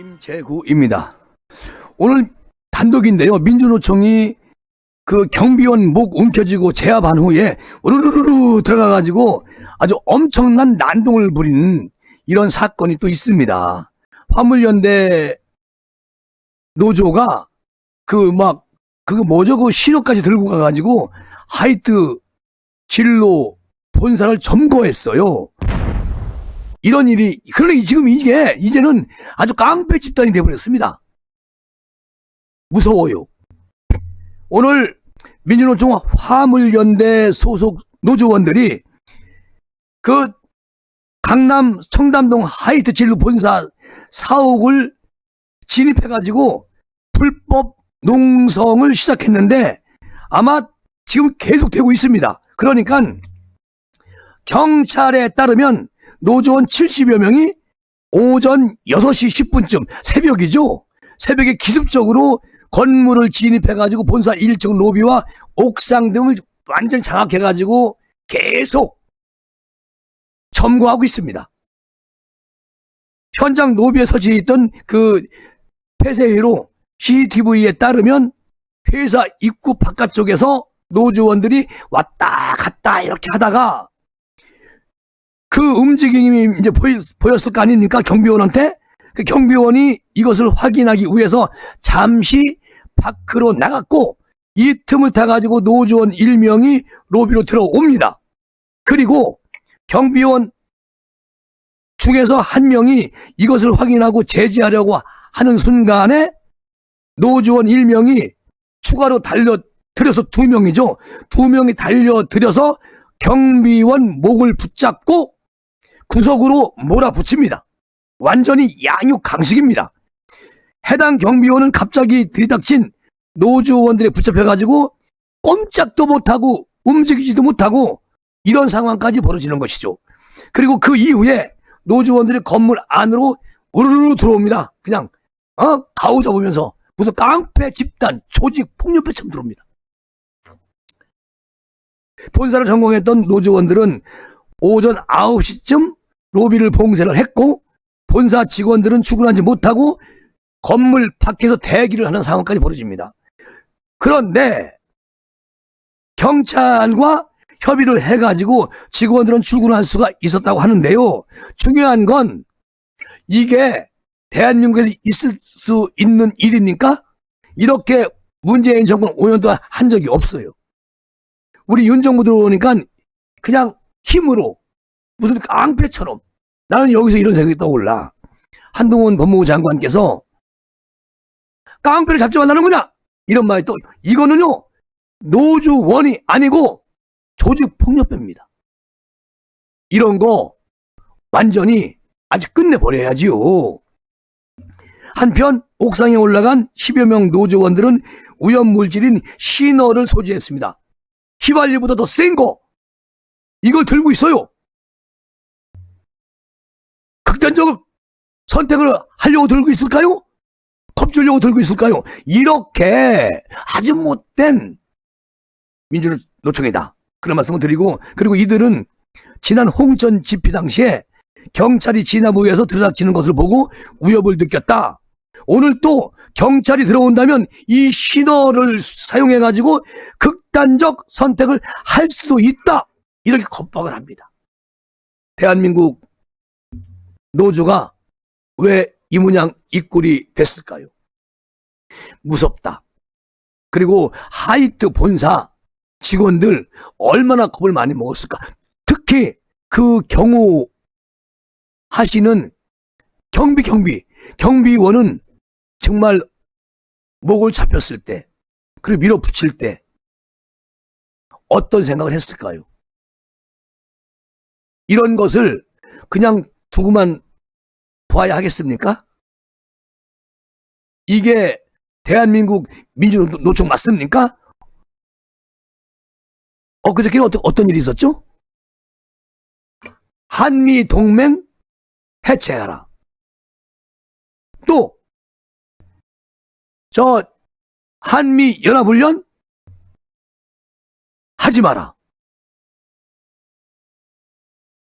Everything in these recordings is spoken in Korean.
김재구입니다. 오늘 단독인데요. 민주노총이 그 경비원 목 움켜쥐고 제압한 후에 우르르르 들어가가지고 아주 엄청난 난동을 부리는 이런 사건이 또 있습니다. 화물연대 노조가 그거 뭐죠? 그 신호까지 들고 가가지고 하이트 진로 본사를 점거했어요. 이런 일이, 그러니 지금 이게 이제는 아주 깡패 집단이 되어버렸습니다. 무서워요. 오늘 민주노총 화물연대 소속 노조원들이 그 강남 청담동 하이트 진로 본사 사옥을 진입해가지고 불법 농성을 시작했는데 아마 지금 계속되고 있습니다. 그러니까 경찰에 따르면 노조원 70여 명이 오전 6시 10분쯤 새벽이죠. 새벽에 기습적으로 건물을 진입해가지고 본사 1층 로비와 옥상 등을 완전히 장악해가지고 계속 점거하고 있습니다. 현장 로비에 설치했던 그 폐쇄회로 CCTV에 따르면 회사 입구 바깥쪽에서 노조원들이 왔다 갔다 이렇게 하다가 그 움직임이 이제 보였을 거 아닙니까? 경비원한테. 그 경비원이 이것을 확인하기 위해서 잠시 밖으로 나갔고 이 틈을 타가지고 노조원 1명이 로비로 들어옵니다. 그리고 경비원 중에서 한 명이 이것을 확인하고 제지하려고 하는 순간에 노조원 1명이 추가로 달려들여서 2명이죠. 2명이 달려들여서 경비원 목을 붙잡고 구석으로 몰아붙입니다. 완전히 양육 강식입니다. 해당 경비원은 갑자기 들이닥친 노조원들에 붙잡혀가지고 꼼짝도 못하고 움직이지도 못하고 이런 상황까지 벌어지는 것이죠. 그리고 그 이후에 노조원들이 건물 안으로 우르르 들어옵니다. 그냥 가오 잡으면서 무슨 깡패 집단 조직 폭력배처럼 들어옵니다. 본사를 전공했던 노조원들은 오전 9시쯤 로비를 봉쇄를 했고 본사 직원들은 출근하지 못하고 건물 밖에서 대기를 하는 상황까지 벌어집니다. 그런데 경찰과 협의를 해가지고 직원들은 출근할 수가 있었다고 하는데요. 중요한 건 이게 대한민국에서 있을 수 있는 일입니까? 이렇게 문재인 정권 5년 동안 한 적이 없어요. 우리 윤 정부 들어오니까 그냥 힘으로 무슨 깡패처럼 나는 여기서 이런 생각이 떠올라. 한동훈 법무부 장관께서 깡패를 잡지 말라는 거냐? 이런 말이 또 이거는요 노조원이 아니고 조직폭력배입니다. 이런 거 완전히 아직 끝내버려야지요. 한편 옥상에 올라간 10여 명 노조원들은 오염물질인 시너를 소지했습니다. 휘발유보다 더 센 거 이걸 들고 있어요. 극단적 선택을 하려고 들고 있을까요? 겁주려고 들고 있을까요? 이렇게 아주 못된 민주노총이다. 그런 말씀을 드리고, 그리고 이들은 지난 홍천 집회 당시에 경찰이 진압부에서 들이닥치는 것을 보고 위협을 느꼈다. 오늘 또 경찰이 들어온다면 이 신호를 사용해가지고 극단적 선택을 할 수도 있다. 이렇게 겁박을 합니다. 대한민국 노조가 왜 이 모양 이 꼴이 됐을까요? 무섭다. 그리고 하이트 본사 직원들 얼마나 겁을 많이 먹었을까? 특히 그 경호 하시는 경비원은 정말 목을 잡혔을 때 그리고 밀어붙일 때 어떤 생각을 했을까요? 이런 것을 그냥 두고만 봐야 하겠습니까? 이게 대한민국 민주노총 맞습니까? 그저께는 어떤 일이 있었죠? 한미 동맹 해체하라. 또 한미 연합훈련 하지 마라.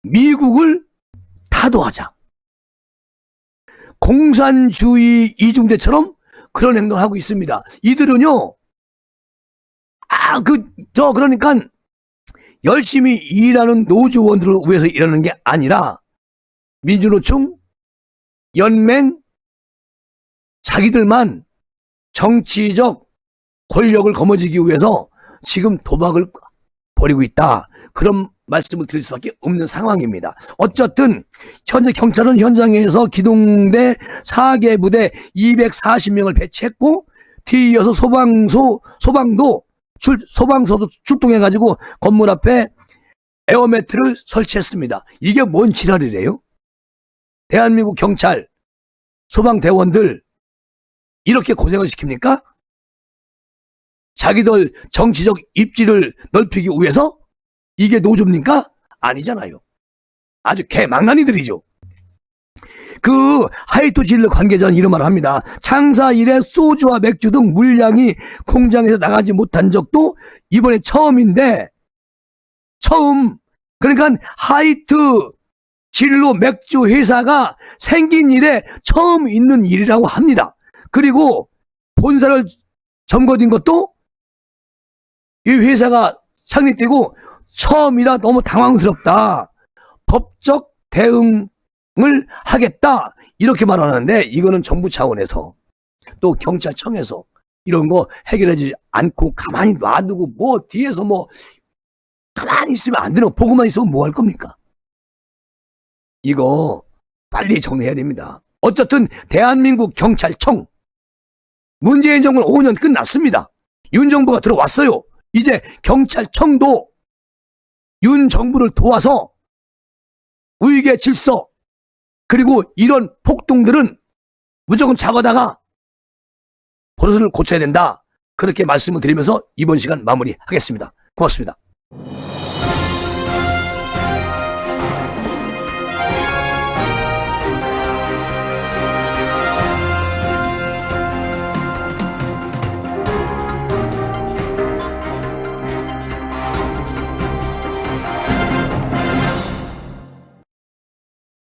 미국을 타도하자. 공산주의 이중대처럼 그런 행동을 하고 있습니다. 이들은요, 그러니까 열심히 일하는 노조원들을 위해서 일하는 게 아니라 민주노총, 연맹, 자기들만 정치적 권력을 거머쥐기 위해서 지금 도박을 벌이고 있다. 그런 말씀을 드릴 수밖에 없는 상황입니다. 어쨌든 현재 경찰은 현장에서 기동대 4개 부대 240명을 배치했고 뒤이어서 소방서도 출동해가지고 건물 앞에 에어매트를 설치했습니다. 이게 뭔 지랄이래요? 대한민국 경찰, 소방대원들 이렇게 고생을 시킵니까? 자기들 정치적 입지를 넓히기 위해서? 이게 노조입니까? 아니잖아요. 아주 개망나니들이죠. 그 하이토 진로 관계자는 이런 말을 합니다. 창사 이래 소주와 맥주 등 물량이 공장에서 나가지 못한 적도 이번에 처음인데, 그러니까 하이트 진로 맥주 회사가 생긴 일에 처음 있는 일이라고 합니다. 그리고 본사를 점거된 것도 이 회사가 창립되고 처음이라 너무 당황스럽다. 법적 대응을 하겠다. 이렇게 말하는데 이거는 정부 차원에서 또 경찰청에서 이런 거 해결하지 않고 가만히 놔두고 뭐 뒤에서 뭐 가만히 있으면 안 되는, 보고만 있으면 뭐 할 겁니까? 이거 빨리 정리해야 됩니다. 어쨌든 대한민국 경찰청 문재인 정권 5년 끝났습니다. 윤 정부가 들어왔어요. 이제 경찰청도 윤 정부를 도와서 우익의 질서 그리고 이런 폭동들은 무조건 잡아다가 버릇을 고쳐야 된다. 그렇게 말씀을 드리면서 이번 시간 마무리하겠습니다. 고맙습니다.